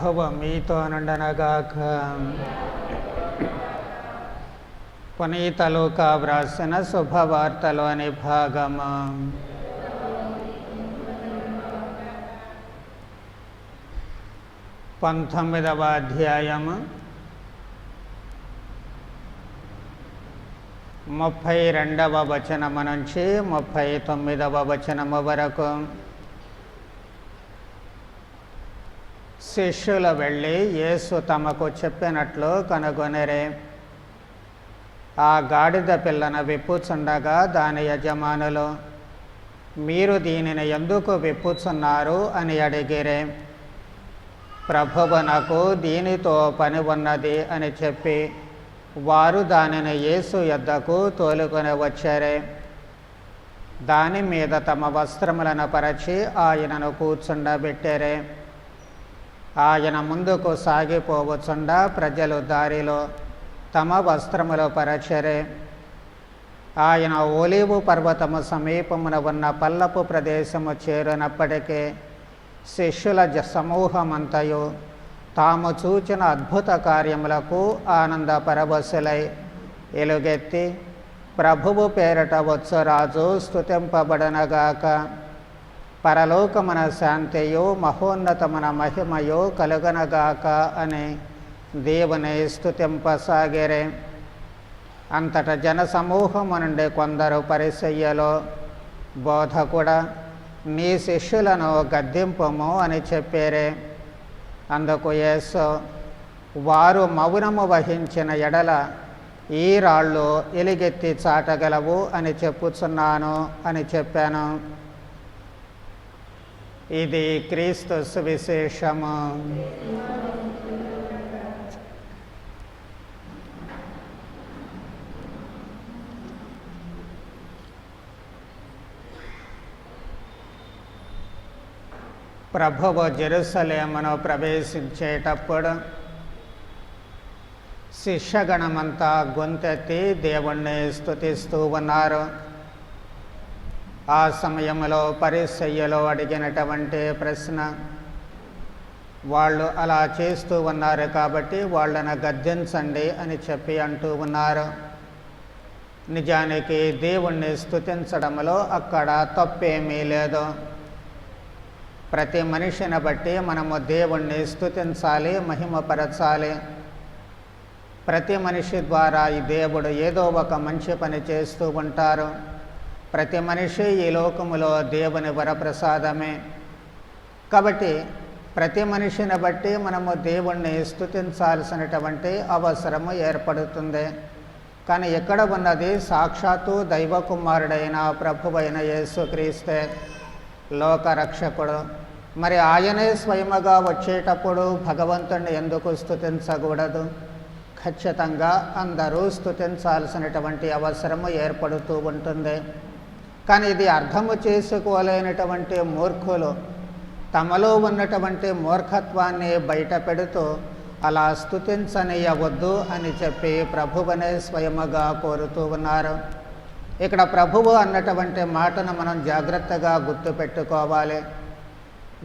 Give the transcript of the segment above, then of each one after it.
ప్రభువు మీతో నుండనగాక. పునీత లూకా వ్రాసిన శుభవార్తలోని భాగము. పంతొమ్మిదవ అధ్యాయము 32వ వచనము నుంచి 39వ వచనము వరకు. శిష్యులు వెళ్ళి యేసు తమకు చెప్పినట్లు కనుగొనిరి. ఆ గాడిద పిల్లను విప్పుచుండగా దాని యజమానులు, మీరు దీనిని ఎందుకు విప్పుచున్నారు అని అడిగిరి. ప్రభువునకు దీనితో పని ఉన్నది అని చెప్పి వారు దానిని యేసు యొద్దకు తోలుకొని వచ్చారు. దాని మీద తమ వస్త్రములను పరచి ఆయనను కూర్చుండబెట్టారు. ఆయన ముందుకు సాగిపోవచుండా ప్రజలు దారిలో తమ వస్త్రములు పరచరే. ఆయన ఒలీవు పర్వతము సమీపమున ఉన్న పల్లపు ప్రదేశము చేరినప్పటికీ శిష్యుల సమూహమంతయు తాము చూచిన అద్భుత కార్యములకు ఆనంద పరవశులై ఎలుగెత్తి, ప్రభువు పేరట వచ్చు రాజు స్తుతింపబడనగాక, పరలోకమున శాంతియు మహోన్నతమున మహిమయు కలుగనగాక అని దేవుని స్తుతింపసాగిరి. అంతట జనసమూహము నుండి కొందరు పరిసయ్యులు, బోధకుడా, నీ శిష్యులను గద్దింపుము అని చెప్పారు. అందుకు యేసు, వారు మౌనము వహించిన ఎడల ఈ రాళ్ళు ఎలుగెత్తి చాటగలవు అని చెప్పుచున్నాను అని చెప్పాను. ఇది క్రీస్తు సువిశేషము. ప్రభువు జెరూసలేమును ప్రవేశించేటప్పుడు శిష్యగణమంతా గొంతెత్తి దేవుణ్ణి స్తుతిస్తూ ఉన్నారు. ఆ సమయంలో పరిసయ్యులు అడిగినటువంటి ప్రశ్న, వాళ్ళు అలా చేస్తూ ఉన్నారు కాబట్టి వాళ్ళను గద్దించండి అని చెప్పి అంటూ ఉన్నారు. నిజానికి దేవుణ్ణి స్తుతించడంలో అక్కడ తప్పేమీ లేదు. ప్రతి మనిషిని బట్టి మనము దేవుణ్ణి స్తుతించాలి, మహిమపరచాలి. ప్రతి మనిషి ద్వారా ఈ దేవుడు ఏదో ఒక మంచి పని చేస్తూ ఉంటారు. ప్రతి మనిషి ఈ లోకములో దేవుని వరప్రసాదమే. కాబట్టి ప్రతి మనిషిని బట్టి మనము దేవుణ్ణి స్తుతించాల్సినటువంటి అవసరము ఏర్పడుతుంది. కానీ ఎక్కడ ఉన్నది సాక్షాత్తు దైవ కుమారుడైన ప్రభువైన యేసుక్రీస్తే, లోకరక్షకుడు. మరి ఆయనే స్వయముగా వచ్చేటప్పుడు భగవంతుణ్ణి ఎందుకు స్తుతించకూడదు? ఖచ్చితంగా అందరూ స్తుతించాల్సినటువంటి అవసరము ఏర్పడుతూ ఉంటుంది. కానీ ఇది అర్థము చేసుకోలేనటువంటి మూర్ఖులు తమలో ఉన్నటువంటి మూర్ఖత్వాన్ని బయట పెడుతూ అలా స్తుతించనీయవద్దు అని చెప్పి ప్రభువునే స్వయముగా కోరుతూ ఉన్నారు. ఇక్కడ ప్రభువు అన్నటువంటి మాటను మనం జాగ్రత్తగా గుర్తుపెట్టుకోవాలి.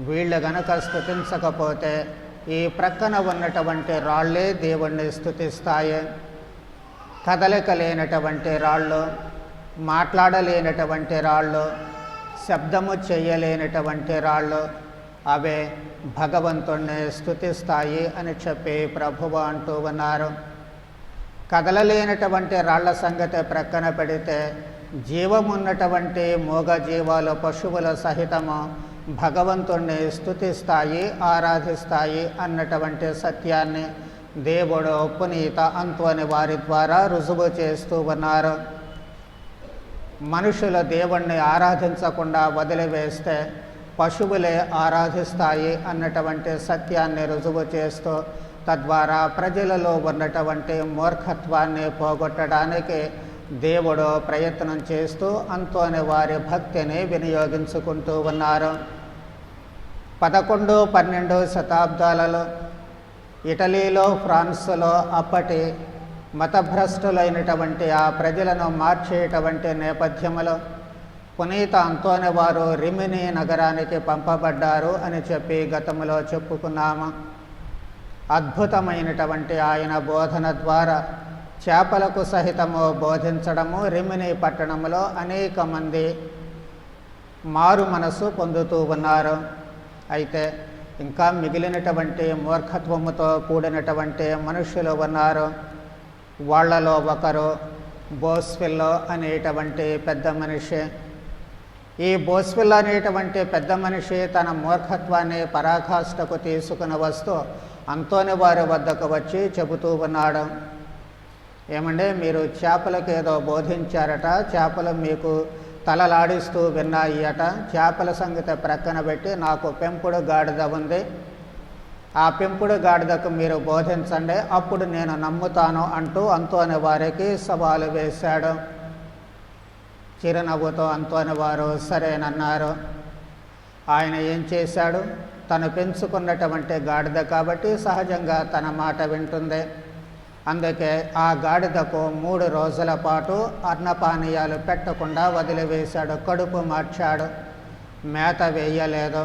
వీళ్ళు గనక స్తుతించకపోతే ఈ ప్రక్కన ఉన్నటువంటి రాళ్ళే దేవుణ్ణి స్తుతిస్తాయి. కదలిక లేనటువంటి రాళ్ళు, మాట్లాడలేనటువంటి రాళ్ళు, శబ్దము చేయలేనటువంటి రాళ్ళు, అవే భగవంతుణ్ణి స్తుతిస్తాయి అని చెప్పి ప్రభువు అంటూ ఉన్నారు. కదలలేనటువంటి రాళ్ల సంగతి ప్రక్కన పెడితే జీవమున్నటువంటి మూగ జీవాలు, పశువుల సహితము భగవంతుణ్ణి స్తుతిస్తాయి, ఆరాధిస్తాయి అన్నటువంటి సత్యాన్ని దేవుడు పునీత అంతోని వారి ద్వారా రుజువు చేస్తూ ఉన్నారు. మనుషులు దేవుణ్ణి ఆరాధించకుండా వదిలివేస్తే పశువులే ఆరాధిస్తాయి అన్నటువంటి సత్యాన్ని రుజువు చేస్తూ తద్వారా ప్రజలలో ఉన్నటువంటి మూర్ఖత్వాన్ని పోగొట్టడానికి దేవుడు ప్రయత్నం చేస్తూ అంతోని వారి భక్తిని వినియోగించుకుంటూ ఉన్నారు. 11, 12 శతాబ్దాలలో ఇటలీలో, ఫ్రాన్స్లో అప్పటి మతభ్రష్టులైనటువంటి ఆ ప్రజలను మార్చేటువంటి నేపథ్యంలో పునీత అంతోని వారు రిమిని నగరానికి పంపబడ్డారు అని చెప్పి గతంలో చెప్పుకున్నాము. అద్భుతమైనటువంటి ఆయన బోధన ద్వారా చేపలకు సహితము బోధించడము రిమిని పట్టణంలో అనేక మంది మారు మనసు పొందుతూ ఉన్నారు. అయితే ఇంకా మిగిలినటువంటి మూర్ఖత్వముతో కూడినటువంటి మనుషులు ఉన్నారు. వాళ్లలో ఒకరు బోస్వెల్లో అనేటువంటి పెద్ద మనిషి. ఈ బోస్వెల్ అనేటువంటి పెద్ద మనిషి తన మూర్ఖత్వాన్ని పరాకాష్ఠకు తీసుకుని వస్తూ అంతోని వారి వద్దకు వచ్చి చెబుతూ ఉన్నాడు, ఏమంటే మీరు చేపలకు ఏదో బోధించారట, చేపలు మీకు తలలాడిస్తూ విన్నాయి అట. చేపల సంగతి ప్రక్కన పెట్టి నాకు పెంపుడు గాడిద ఉంది, ఆ పెంపుడు గాడిదకు మీరు బోధించండి, అప్పుడు నేను నమ్ముతాను అంటూ అంతోని వారికి సవాలు వేశాడు. చిరునవ్వుతో అంతోని వారు సరేనన్నారు. ఆయన ఏం చేశాడు? తను పెంచుకున్నటువంటి గాడిద కాబట్టి సహజంగా తన మాట వింటుంది. అందుకే ఆ గాడిదకు 3 రోజుల పాటు అన్నపానీయాలు పెట్టకుండా వదిలివేశాడు. కడుపు మార్చాడు, మేత వేయలేదు.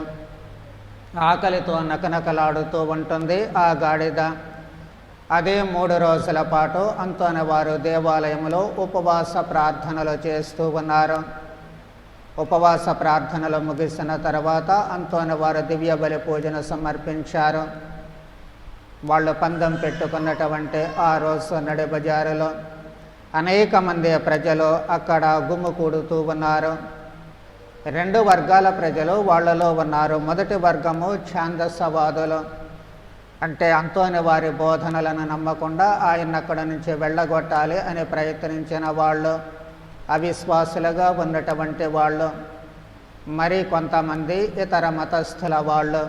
ఆకలితో నకనకలాడుతూ ఉంటుంది ఆ గాడిద. అదే 3 రోజుల పాటు అంతోని వారు దేవాలయంలో ఉపవాస ప్రార్థనలు చేస్తూ ఉన్నారు. ఉపవాస ప్రార్థనలు ముగిసిన తర్వాత అంతోని వారు దివ్య బలి పూజను సమర్పించారు. వాళ్ళు పందెం పెట్టుకున్నటువంటి ఆ రోజు నడి బజారులో అనేక మంది ప్రజలు అక్కడ గుమ్ముకూడుతూ ఉన్నారు. 2 వర్గాల ప్రజలు వాళ్ళలో ఉన్నారు. మొదటి వర్గము ఛాందసవాదులు, అంటే అంతోని వారి బోధనలను నమ్మకుండా ఆయన అక్కడ నుంచి వెళ్ళగొట్టాలి అని ప్రయత్నించిన వాళ్ళు, అవిశ్వాసులుగా ఉన్నటువంటి వాళ్ళు. మరి కొంతమంది ఇతర మతస్థుల వాళ్ళు.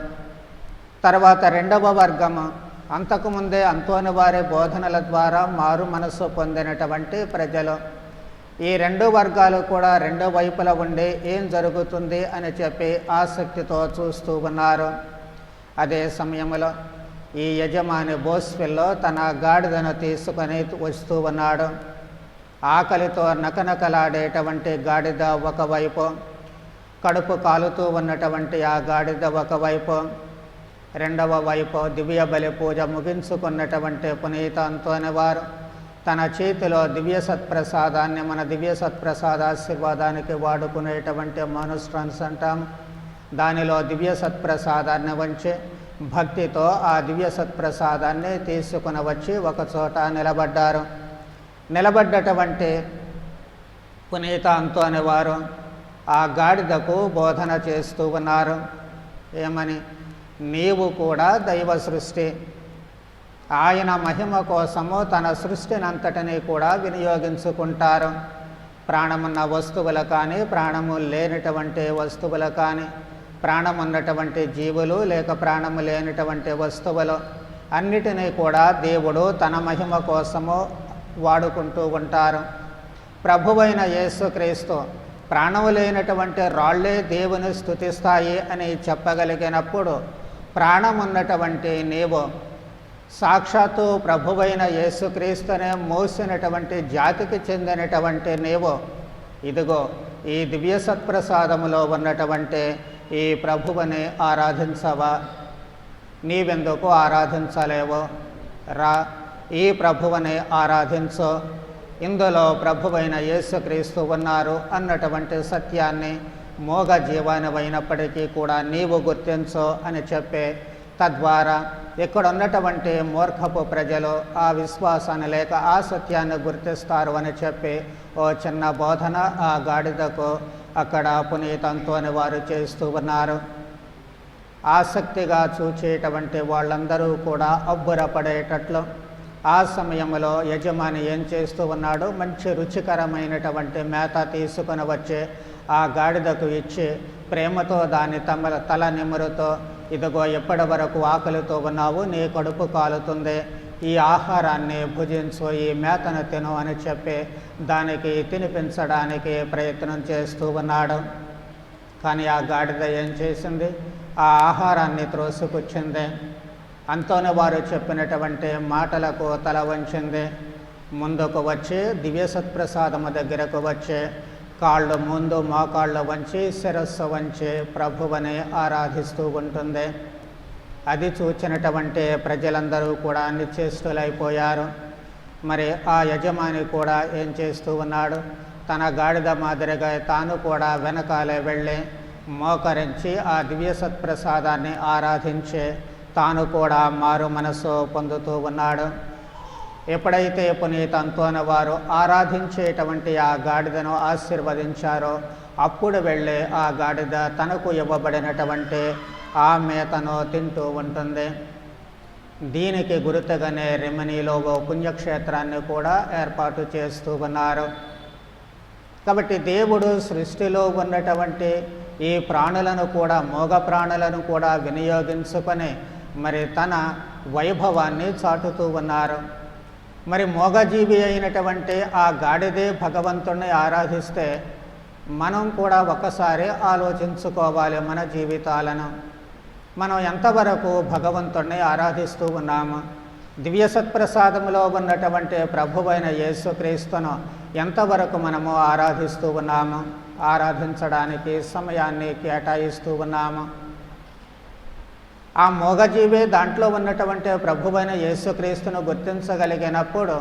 తర్వాత 2వ వర్గము అంతకుముందే అంతోని వారి బోధనల ద్వారా మారు మనసు పొందినటువంటి ప్రజలు. ఈ 2 వర్గాలు కూడా 2 వైపుల ఉండి ఏం జరుగుతుంది అని చెప్పి ఆసక్తితో చూస్తూ ఉన్నారు. అదే సమయంలో ఈ యజమాని బోస్వెల్లో తన గాడిదను తీసుకొని వస్తూ ఉన్నాడు. ఆకలితో నకనకలాడేటువంటి గాడిద ఒకవైపు, కడుపు కాలుతూ ఉన్నటువంటి ఆ గాడిద ఒకవైపు, 2వ వైపు దివ్య బలి పూజ ముగించుకున్నటువంటి పునీత అంతోని వారు తన చేతిలో దివ్య సత్ప్రసాదాన్ని, మన దివ్య సత్ప్రసాద ఆశీర్వాదానికి వాడుకునేటువంటి మానుస్ట్రాన్స్ అంటాం, దానిలో దివ్య సత్ప్రసాదాన్ని వంచి భక్తితో ఆ దివ్య సత్ప్రసాదాన్ని తీసుకుని వచ్చి ఒకచోట నిలబడ్డారు. నిలబడ్డటువంటి పునీత అంతోని వారు ఆ గాడిదకు బోధన చేస్తూ ఉన్నారు. ఏమని? నీవు కూడా దైవ సృష్టి, ఆయన మహిమ కోసము తన సృష్టినంతటినీ కూడా వినియోగించుకుంటారు. ప్రాణమున్న వస్తువులు కానీ, ప్రాణము లేనటువంటి వస్తువులు కానీ, ప్రాణమున్నటువంటి జీవులు లేక ప్రాణము లేనటువంటి వస్తువులు అన్నిటినీ కూడా దేవుడు తన మహిమ కోసము వాడుకుంటూ ఉంటారు. ప్రభువైన యేసుక్రీస్తు ప్రాణము లేనటువంటి రాళ్లే దేవుని స్తుతిస్తాయి అని చెప్పగలిగినప్పుడు, ప్రాణమున్నటువంటి నీవు సాక్షాత్తు ప్రభువైన యేసుక్రీస్తునే మోసినటువంటి జాతికి చెందినటువంటి నీవు ఇదిగో ఈ దివ్య సత్ప్రసాదములో ఉన్నటువంటి ఈ ప్రభువుని ఆరాధించవా? నీవెందుకు ఆరాధించలేవో? రా, ఈ ప్రభువుని ఆరాధించు, ఇందులో ప్రభువైన యేసుక్రీస్తు ఉన్నారు అన్నటువంటి సత్యాన్ని మోగ జీవానివైనప్పటికీ కూడా నీవు గుర్తించు అని చెప్పే, తద్వారా ఇక్కడ ఉన్నటువంటి మూర్ఖపు ప్రజలు ఆ విశ్వాసాన్ని లేక ఆ సత్యాన్ని గుర్తిస్తారు అని చెప్పి ఓ చిన్న బోధన ఆ గాడిదకు అక్కడ పునీత అంతోని వారు చేస్తూ ఉన్నారు. ఆసక్తిగా చూచేటువంటి వాళ్ళందరూ కూడా అబ్బురపడేటట్లు ఆ సమయంలో యజమాని ఏం చేస్తూ ఉన్నాడు? మంచి రుచికరమైనటువంటి మేత తీసుకొని వచ్చి ఆ గాడిదకు ఇచ్చి ప్రేమతో దాని తల నిమురుతో, ఇదిగో ఎప్పటి వరకు ఆకలితో ఉన్నావు, నీ కడుపు కాలుతుంది, ఈ ఆహారాన్ని భుజించు, ఈ మేతను తిను అని చెప్పి దానికి తినిపించడానికి ప్రయత్నం చేస్తూ ఉన్నాడు. కానీ ఆ గాడిద ఏం చేసింది? ఆ ఆహారాన్ని త్రోసుకొచ్చింది. అంతోని వారు చెప్పినటువంటి మాటలకు తల వంచింది. ముందుకు వచ్చి దివ్య సత్ప్రసాదము దగ్గరకు వచ్చి కాళ్ళు ముందు మోకాళ్ళు వంచి శిరస్సు వంచి ప్రభువుని ఆరాధిస్తూ ఉంటుంది. అది చూచినటువంటి ప్రజలందరూ కూడా నిశ్చేష్టులైపోయారు. మరి ఆ యజమాని కూడా ఏం చేస్తూ ఉన్నాడు, తన గాడిద మాదిరిగా తాను కూడా వెనకాలే వెళ్ళి మోకరించి ఆ దివ్య సత్ప్రసాదాన్ని ఆరాధించి తాను కూడా మారు మనసు పొందుతూ ఉన్నాడు. ఎప్పుడైతే పునీత అంతోని వారు ఆరాధించేటువంటి ఆ గాడిదను ఆశీర్వదించారో అప్పుడు వెళ్ళి ఆ గాడిద తనకు ఇవ్వబడినటువంటి ఆ మేతను తింటూ ఉంటుంది. దీనికి గుర్తుగానే రిమినీలో ఓ పుణ్యక్షేత్రాన్ని కూడా ఏర్పాటు చేస్తూ ఉన్నారు. కాబట్టి దేవుడు సృష్టిలో ఉన్నటువంటి ఈ ప్రాణులను కూడా, మూగ ప్రాణులను కూడా వినియోగించుకొని మరి తన వైభవాన్ని చాటుతూ ఉన్నారు. మరి మూగజీవి అయినటువంటి ఆ గాడిదే భగవంతుణ్ణి ఆరాధిస్తే మనం కూడా ఒకసారి ఆలోచించుకోవాలి. మన జీవితాలను మనం ఎంతవరకు భగవంతుణ్ణి ఆరాధిస్తూ ఉన్నాము, దివ్య సత్ప్రసాదంలో ఉన్నటువంటి ప్రభువైన యేసుక్రీస్తును ఎంతవరకు మనము ఆరాధిస్తూ ఉన్నాము, ఆరాధించడానికి సమయాన్ని కేటాయిస్తూ ఉన్నాము. ఆ మూగజీవే దాంట్లో ఉన్నటువంటి ప్రభువైన యేసుక్రీస్తును గుర్తించగలిగినప్పుడు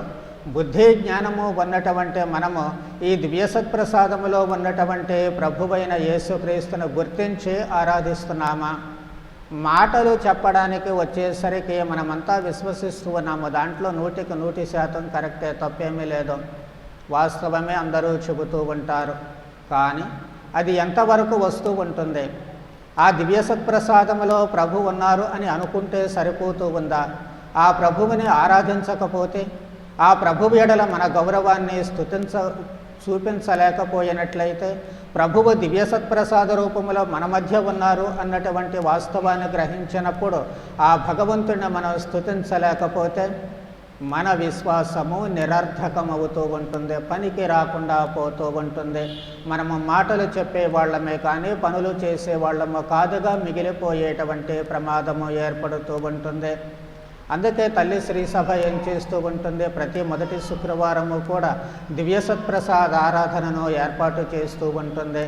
బుద్ధి జ్ఞానము ఉన్నటువంటి మనము ఈ దివ్య సత్ప్రసాదములో ఉన్నటువంటి ప్రభువైన యేసుక్రీస్తును గుర్తించి ఆరాధిస్తున్నామా? మాటలు చెప్పడానికి వచ్చేసరికి మనమంతా విశ్వసిస్తూ ఉన్నాము. దాంట్లో 100% కరెక్టే, తప్పేమీ లేదు, వాస్తవమే అందరూ చెబుతూ ఉంటారు. కానీ అది ఎంతవరకు వస్తూ ఉంటుంది? ఆ దివ్య సత్ప్రసాదములో ప్రభు ఉన్నారు అని అనుకుంటే సరిపోతూ ఉందా? ఆ ప్రభువుని ఆరాధించకపోతే, ఆ ప్రభువు ఎడల మన గౌరవాన్ని చూపించలేకపోయినట్లయితే, ప్రభువు దివ్య సత్ప్రసాద రూపంలో మన మధ్య ఉన్నారు అన్నటువంటి వాస్తవాన్ని గ్రహించినప్పుడు ఆ భగవంతుడిని మనం స్తుతించలేకపోతే మన విశ్వాసము నిరర్థకమవుతూ ఉంటుంది, పనికి రాకుండా పోతూ ఉంటుంది. మనము మాటలు చెప్పే వాళ్ళమే కానీ పనులు చేసే వాళ్ళము కాదుగా మిగిలిపోయేటువంటి ప్రమాదము ఏర్పడుతూ ఉంటుంది. అందుకే తల్లి శ్రీ సభ ఏం చేస్తూ ఉంటుంది, ప్రతి మొదటి శుక్రవారము కూడా దివ్య సత్ప్రసాద ఆరాధనను ఏర్పాటు చేస్తూ ఉంటుంది.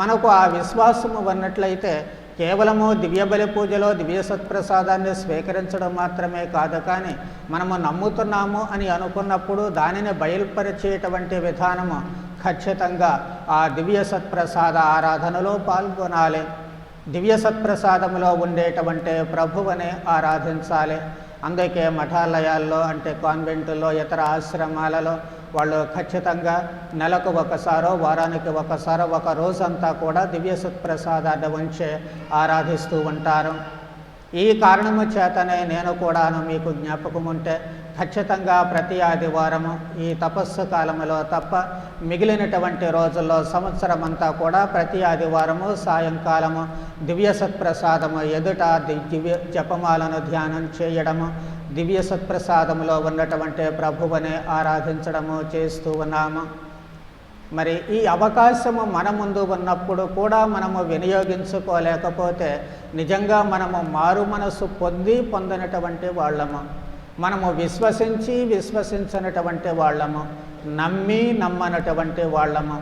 మనకు ఆ విశ్వాసము ఉన్నట్లయితే కేవలము దివ్యబలి పూజలో దివ్య సత్ప్రసాదాన్ని స్వీకరించడం మాత్రమే కాదు, కానీ మనము నమ్ముతున్నాము అని అనుకున్నప్పుడు దానిని బయలుపరిచేటువంటి విధానము ఖచ్చితంగా ఆ దివ్య సత్ప్రసాద ఆరాధనలో పాల్గొనాలి. దివ్య సత్ప్రసాదంలో ఉండేటువంటి ప్రభువుని ఆరాధించాలి. అందుకే మఠాలయాల్లో అంటే కాన్వెంటుల్లో, ఇతర ఆశ్రమాలలో వాళ్ళు ఖచ్చితంగా నెలకు ఒకసారో వారానికి ఒకసారో ఒక రోజంతా కూడా దివ్య సత్ప్రసాదాన్ని ఉంచి ఆరాధిస్తూ ఉంటారు. ఈ కారణము చేతనే నేను కూడాను మీకు జ్ఞాపకం ఉంటే ఖచ్చితంగా ప్రతి ఆదివారము ఈ తపస్సు కాలంలో తప్ప మిగిలినటువంటి రోజుల్లో సంవత్సరం అంతా కూడా ప్రతి ఆదివారము సాయంకాలము దివ్య సత్ప్రసాదము ఎదుట దివ్య జపమాలను ధ్యానం చేయడము, దివ్య సత్ప్రసాదములో ఉన్నటువంటి ప్రభువుని ఆరాధించడము చేస్తూ ఉన్నాము. మరి ఈ అవకాశము మన ముందు ఉన్నప్పుడు కూడా మనము వినియోగించుకోలేకపోతే నిజంగా మనము మారు మనసు పొందినటువంటి వాళ్ళము, మనము విశ్వసించినటువంటి వాళ్ళము, నమ్మనటువంటి వాళ్ళము.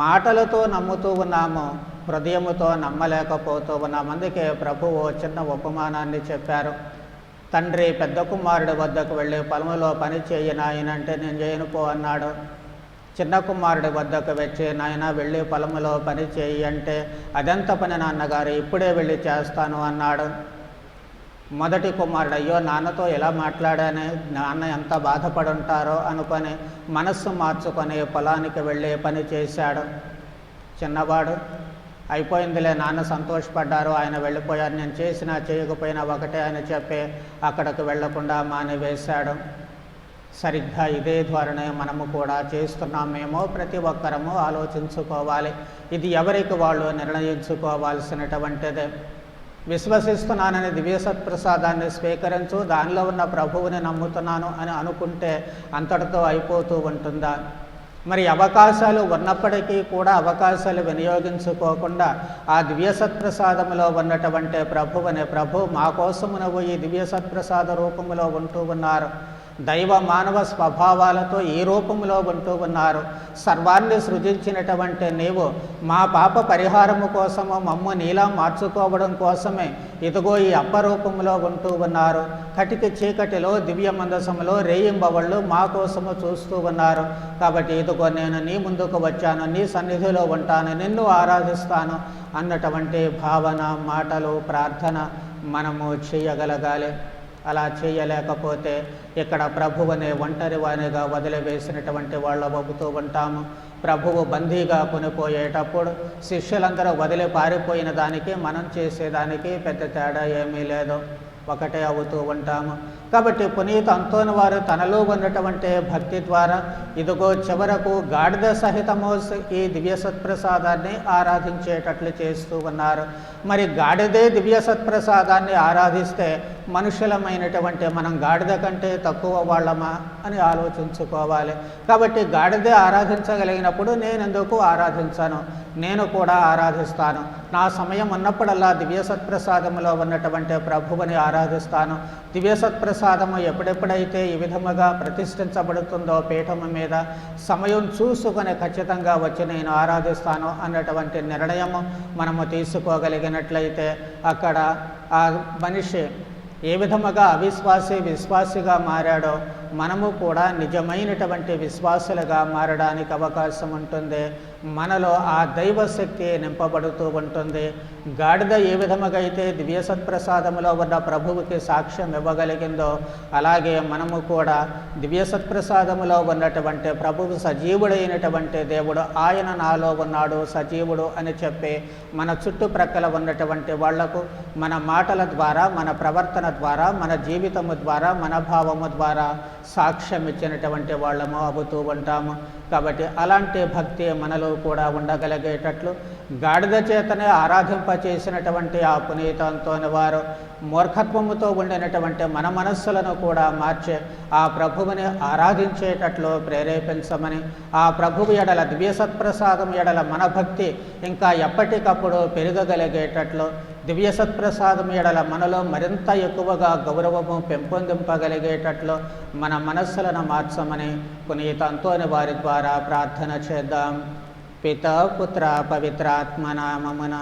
మాటలతో నమ్ముతూ ఉన్నాము, హృదయముతో నమ్మలేకపోతూ ఉన్నాము. అందుకే ప్రభువు చిన్న ఉపమానాన్ని చెప్పారు. తండ్రి పెద్ద కుమారుడి వద్దకు వెళ్ళి పొలంలో పని చేయి నాయన అంటే నేను చేయను పో అన్నాడు. చిన్న కుమారుడి వద్దకు వచ్చి నాయన వెళ్ళి పొలంలో పని చేయి అంటే అదెంత పని నాన్నగారు, ఇప్పుడే వెళ్ళి చేస్తాను అన్నాడు. మొదటి కుమారుడు అయ్యో నాన్నతో ఎలా మాట్లాడానే, నాన్న ఎంత బాధపడి ఉంటారో అనుకొని మనస్సు మార్చుకొని పొలానికి వెళ్ళి పని చేశాడు. చిన్నవాడు అయిపోయిందిలే, నాన్న సంతోషపడ్డారు, ఆయన వెళ్ళిపోయారు, నేను చేసినా చేయకపోయినా ఒకటే అని చెప్పి అక్కడికి వెళ్లకుండా మానివేశాడు. సరిగ్గా ఇదే ధోరణి మనము కూడా చేస్తున్నామేమో ప్రతి ఒక్కరము ఆలోచించుకోవాలి. ఇది ఎవరికి వాళ్ళు నిర్ణయించుకోవాల్సినటువంటిదే. విశ్వసిస్తున్నానని దివ్య సత్ప్రసాదాన్ని స్వీకరించు, దానిలో ఉన్న ప్రభువుని నమ్ముతున్నాను అని అనుకుంటే అంతటితో అయిపోతూ ఉంటుందా? మరి అవకాశాలు ఉన్నప్పటికీ కూడా అవకాశాలు వినియోగించుకోకుండా ఆ దివ్య సత్ప్రసాదంలో ఉన్నటువంటి ప్రభువుని, ప్రభు మా కోసము నువ్వు ఈ దివ్య సత్ప్రసాద రూపంలో ఉంటూ ఉన్నారు, దైవ మానవ స్వభావాలతో ఈ రూపంలో ఉంటూ ఉన్నారు. సర్వాన్ని సృజించినటువంటి నీవు మా పాప పరిహారము కోసము మమ్ము నీలా మార్చుకోవడం కోసమే ఇదిగో ఈ అప్పరూపంలో ఉంటూ ఉన్నారు. కటికి చీకటిలో దివ్య మందసములో రేయింబవళ్ళు మా కోసము చూస్తూ ఉన్నారు. కాబట్టి ఇదిగో నేను నీ ముందుకు వచ్చాను, నీ సన్నిధిలో ఉంటాను, నిన్ను ఆరాధిస్తాను అన్నటువంటి భావన, మాటలు, ప్రార్థన మనము చేయగలగాలి. అలా చేయలేకపోతే ఇక్కడ ప్రభువునే ఒంటరి వానిగా వదిలివేసినటువంటి వాళ్ళ అవుతూ ఉంటాము. ప్రభువు బందీగా కొనిపోయేటప్పుడు శిష్యులందరూ వదిలి పారిపోయిన దానికి మనం చేసేదానికి పెద్ద తేడా ఏమీ లేదు, ఒకటే అవుతూ ఉంటాము. కాబట్టి పునీత అంతోని వారు తనలో ఉన్నటువంటి భక్తి ద్వారా ఇదిగో చివరకు గాడిద సహితము ఈ దివ్య సత్ప్రసాదాన్ని ఆరాధించేటట్లు చేస్తూ ఉన్నారు. మరి గాడిదే దివ్య సత్ప్రసాదాన్ని ఆరాధిస్తే మనుషులమైనటువంటి మనం గాడిద కంటే తక్కువ వాళ్ళమా అని ఆలోచించుకోవాలి. కాబట్టి గాడిదే ఆరాధించగలిగినప్పుడు నేను ఎందుకు ఆరాధించను? నేను కూడా ఆరాధిస్తాను. నా సమయం ఉన్నప్పుడల్లా దివ్య సత్ప్రసాదములో ఉన్నటువంటి ప్రభువుని ఆరాధిస్తాను. దివ్య సత్ప్రసాదము ఎప్పుడెప్పుడైతే ఈ విధముగా ప్రతిష్ఠించబడుతుందో పీఠము మీద సమయం చూసుకొని ఖచ్చితంగా వచ్చి నేను ఆరాధిస్తాను అన్నటువంటి నిర్ణయము మనము తీసుకోగలిగినట్లయితే అక్కడ ఆ మనిషి ఏ విధముగా అవిశ్వాసి విశ్వాసిగా మారాడో మనము కూడా నిజమైనటువంటి విశ్వాసులుగా మారడానికి అవకాశం ఉంటుంది. మనలో ఆ దైవశక్తి నింపబడుతూ ఉంటుంది. గాడిద ఏ విధముగా అయితే దివ్య సత్ప్రసాదములో ఉన్న ప్రభువుకి సాక్ష్యం ఇవ్వగలిగిందో అలాగే మనము కూడా దివ్య సత్ప్రసాదములో ఉన్నటువంటి ప్రభువు సజీవుడైనటువంటి దేవుడు, ఆయన నాలో ఉన్నాడు సజీవుడు అని చెప్పి మన చుట్టుప్రక్కల ఉన్నటువంటి వాళ్లకు మన మాటల ద్వారా, మన ప్రవర్తన ద్వారా, మన జీవితము ద్వారా, మన భావము ద్వారా సాక్ష్యం ఇచ్చినటువంటి వాళ్ళము అవుతూ ఉంటాము. కాబట్టి అలాంటి భక్తి మనలో కూడా ఉండగలిగేటట్లు గాడిద చేతనే ఆరాధింపచేసినటువంటి ఆ పునీత అంతోని వారు మూర్ఖత్వముతో ఉండినటువంటి మన మనస్సులను కూడా మార్చే ఆ ప్రభువుని ఆరాధించేటట్లు ప్రేరేపించమని, ఆ ప్రభువు ఎడల దివ్య సత్ప్రసాదం ఎడల మన భక్తి ఇంకా ఎప్పటికప్పుడు పెరగగలిగేటట్లు, దివ్య సత్ప్రసాదం ఎడల మనలో మరింత ఎక్కువగా గౌరవము పెంపొందింపగలిగేటట్లు మన మనస్సులను మార్చమని పునీత అంతోని వారి ద్వారా ప్రార్థన చేద్దాం. పితా పుత్ర పవిత్రాత్మ నామమున.